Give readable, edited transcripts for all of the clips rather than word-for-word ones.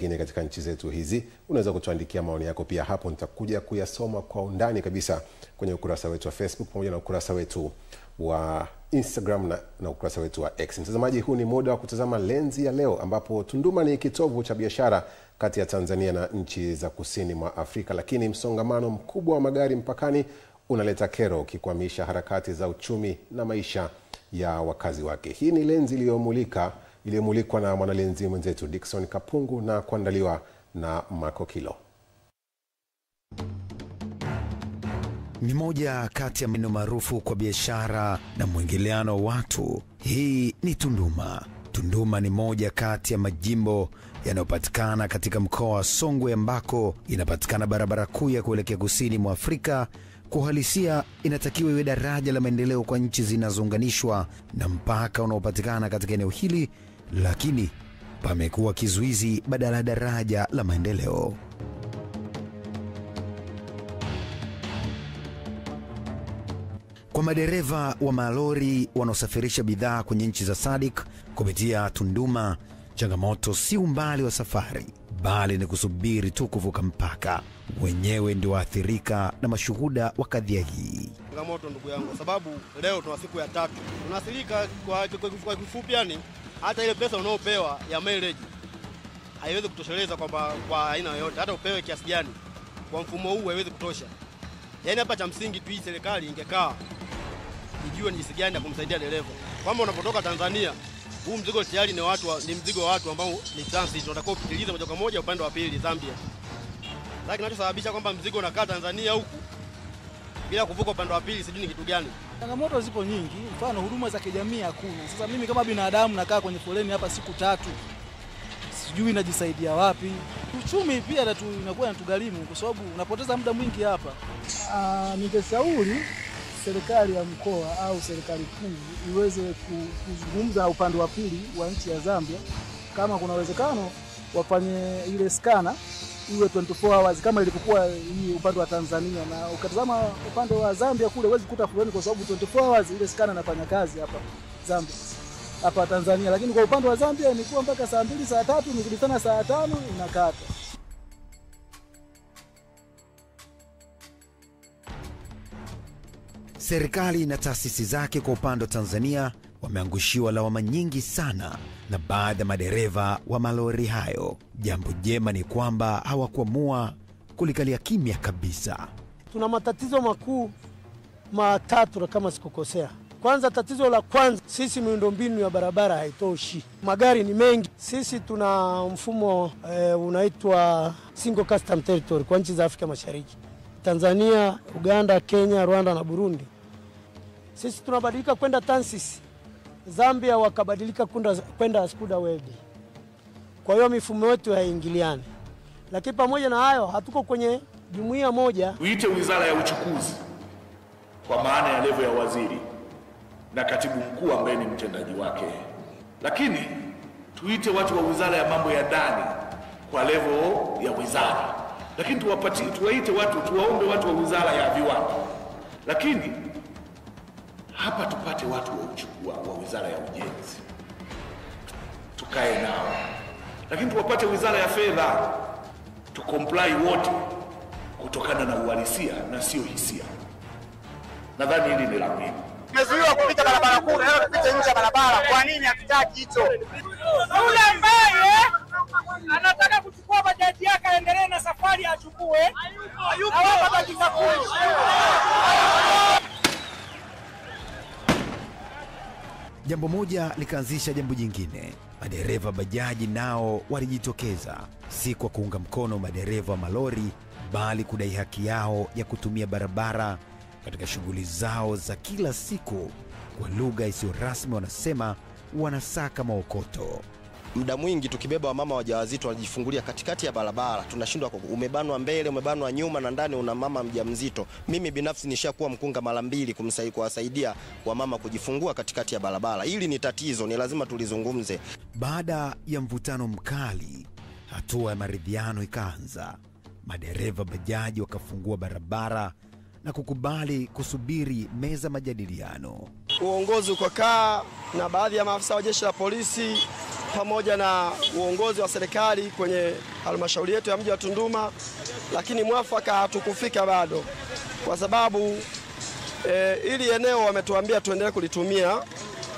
Lakini katika nchi zetu hizi unaweza kutuandikia maoni yako pia hapo, nitakuja kuyasoma kwa undani kabisa kwenye ukurasa wetu wa Facebook pamoja na ukurasa wetu wa Instagram na ukurasa wetu wa X. Mtazamaji, huu ni muda wa kutazama lenzi ya leo, ambapo Tunduma ni kitovu cha biashara kati ya Tanzania na nchi za kusini mwa Afrika, lakini msongamano mkubwa wa magari mpakani unaleta kero, ukikwamisha harakati za uchumi na maisha ya wakazi wake. Hii ni lenzi iliyomulikwa na mwanalenzi mwenzetu Dickson Kapungu na kuandaliwa na Makokilo. Ni moja kati ya maeneo maarufu kwa biashara na mwingiliano wa watu. Hii ni Tunduma. Tunduma ni moja kati ya majimbo yanayopatikana katika mkoa wa Songwe, ambako inapatikana barabara kuu ya kuelekea kusini mwa Afrika. Kwa uhalisia inatakiwa iwe daraja la maendeleo kwa nchi zinazounganishwa na mpaka unaopatikana katika eneo hili, lakini pamekuwa kizuizi badala ya daraja la maendeleo. Kwa madereva wa malori wanaosafirisha bidhaa kwenye nchi za SADC kupitia Tunduma, changamoto si umbali wa safari, bali ni kusubiri tu kuvuka mpaka. Wenyewe ndio waathirika na mashuhuda wa kadhia hii. Changamoto ndugu yangu, sababu leo tuna siku ya 3. Tunaathirika kwa kifupi, yani hata ile pesa unaopewa ya mileage haiwezi kutosheleza kwa aina yoyote, hata upewe kiasi gani. Kwa mfumo huu haiwezi kutosha. Yaani hapa cha msingi tu hii serikali ingekaa ijue ni jinsi gani ya kumsaidia dereva. Kwamba unapotoka Tanzania, huu mzigo tayari ni mzigo wa watu ambao ni transit, unatakiwa upitilize moja kwa moja upande wa pili Zambia. Lakini kinachosababisha kwamba mzigo unakaa Tanzania huku bila kuvuka upande wa pili sijui ni kitu gani. Changamoto zipo nyingi, mfano huduma za kijamii hakuna. Sasa mimi kama binadamu nakaa kwenye foleni hapa siku 3. Sijui najisaidia wapi. Uchumi pia inakuwa inatugharimu kwa sababu unapoteza muda mwingi hapa. Ningeshauri serikali ya mkoa au serikali kuu iweze kuzungumza upande wa pili wa nchi ya Zambia, kama kuna uwezekano wafanye ile skana iwe 24 hours kama ilikuwa hii upande wa Tanzania. Na ukatazama upande wa Zambia kule huwezi kukuta fulani kwa sababu 24 hours ile skana inafanya kazi hapa Zambia, hapa Tanzania. Lakini kwa upande wa Zambia ilikuwa mpaka saa 2 saa 3, nikiditana saa 5 inakata. Serikali na taasisi zake kwa upande wa Tanzania wameangushiwa lawama nyingi sana na baadhi ya madereva wa malori hayo. Jambo jema ni kwamba hawakuamua kulikalia kimya kabisa. Tuna matatizo makuu 3 kama sikukosea. Kwanza, tatizo la kwanza, sisi miundombinu ya barabara haitoshi. Magari ni mengi. Sisi tuna mfumo unaitwa single custom territory kwa nchi za Afrika Mashariki. Tanzania, Uganda, Kenya, Rwanda na Burundi. Sisi tunabadilika kwenda TANSIS. Zambia wakabadilika kwenda Skuda World. Kwa hiyo mifumo yetu haingiliani. Lakini pamoja na hayo hatuko kwenye jumuiya moja. Tuite Wizara ya Uchukuzi kwa maana ya level ya waziri na katibu mkuu ambaye ni mtendaji wake. Lakini tuite watu wa Wizara ya Mambo ya Ndani kwa level ya wizara. Lakini tuwaombe watu wa Wizara ya Viwanda. Lakini hapa tupate watu wa Wizara ya Ujenzi, tukae nao. Lakini tuwapate Wizara ya Fedha, tucomply wote kutokana na uhalisia na sio hisia. Nadhani hili ni la muhimu. Tumezuiwa kupita barabara kuu, leo tupite nje ya barabara. Kwa nini hatutaki hicho? Yule ambaye anataka kuchukua bajaji yake aendelee na safari achukue. Hawapa dakika 10. Jambo moja likaanzisha jambo jingine. Madereva bajaji nao walijitokeza, si kwa kuunga mkono madereva wa malori, bali kudai haki yao ya kutumia barabara katika shughuli zao za kila siku. Kwa lugha isiyo rasmi wanasema wanasaka maokoto. Muda mwingi tukibeba wamama wajawazito wanajifungulia katikati ya barabara, tunashindwa, umebanwa mbele, umebanwa nyuma na ndani una mama mjamzito. Mimi binafsi nishakuwa mkunga mara 2 kuwasaidia wamama kujifungua katikati ya barabara. Hili ni tatizo, ni lazima tulizungumze. Baada ya mvutano mkali, hatua ya maridhiano ikaanza. Madereva bajaji wakafungua barabara na kukubali kusubiri meza majadiliano. Uongozi ukakaa na baadhi ya maafisa wa jeshi la polisi pamoja na uongozi wa serikali kwenye halmashauri yetu ya mji wa Tunduma, lakini mwafaka hatukufika bado, kwa sababu ili eneo wametuambia tuendelee kulitumia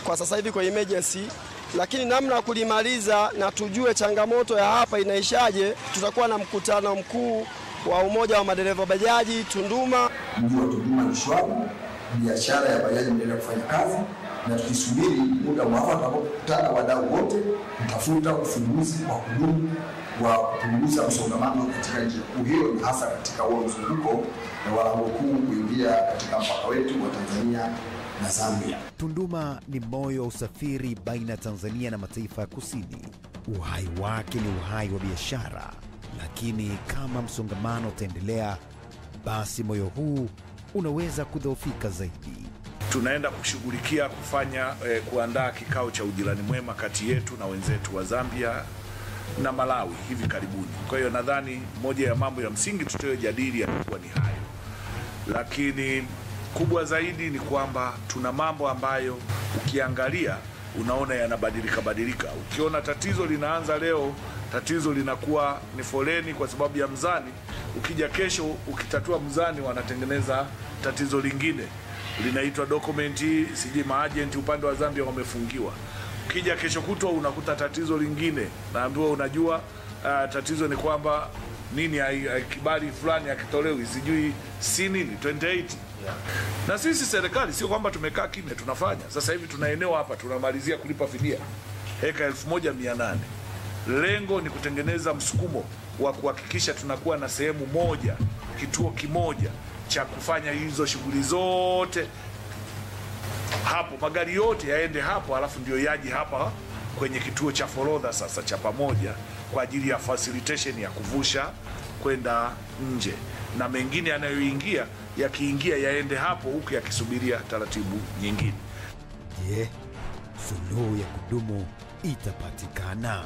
kwa sasa hivi kwa emergency, lakini namna ya kulimaliza na tujue changamoto ya hapa inaishaje, tutakuwa na mkutano mkuu wa umoja wa madereva bajaji Tunduma. Mji wa Tunduma ni shwari, biashara ya bajaji inaendelea kufanya kazi, na tukisubiri muda mwafaka tunapokutana wadau wote kutafuta ufumbuzi wa kudumu wa kupunguza msongamano katika njia kuu hiyo, na hasa katika huo mzunguko wa lango kuu kuingia katika mpaka wetu wa Tanzania na Zambia. Tunduma ni moyo wa usafiri baina ya Tanzania na mataifa ya kusini. Uhai wake ni uhai wa biashara, lakini kama msongamano utaendelea, basi moyo huu unaweza kudhoofika zaidi. Tunaenda kushughulikia kuandaa kikao cha ujirani mwema kati yetu na wenzetu wa Zambia na Malawi hivi karibuni. Kwa hiyo nadhani moja ya mambo ya msingi tutayojadili yatakuwa ni hayo, lakini kubwa zaidi ni kwamba tuna mambo ambayo ukiangalia unaona yanabadilika. Ukiona tatizo linaanza leo, tatizo linakuwa ni foleni kwa sababu ya mzani. Ukija kesho ukitatua mzani, wanatengeneza tatizo lingine linaitwa dokumenti, siji maagent upande wa Zambia wamefungiwa. Ukija kesho kutwa unakuta tatizo lingine, naambiwa unajua tatizo ni kwamba nini kibali fulani akitolewi sijui si nini 28. Na sisi serikali sio kwamba tumekaa kimya, tunafanya. Sasa hivi tuna eneo hapa tunamalizia kulipa fidia eka 1800. Lengo ni kutengeneza msukumo wa kuhakikisha tunakuwa na sehemu moja, kituo kimoja cha kufanya hizo shughuli zote. Hapo magari yote yaende hapo, alafu ndio yaji hapa kwenye kituo cha forodha sasa cha pamoja kwa ajili ya facilitation ya kuvusha kwenda nje, na mengine yanayoingia yakiingia yaende hapo huku yakisubiria taratibu nyingine. Je, suluhu ya kudumu itapatikana?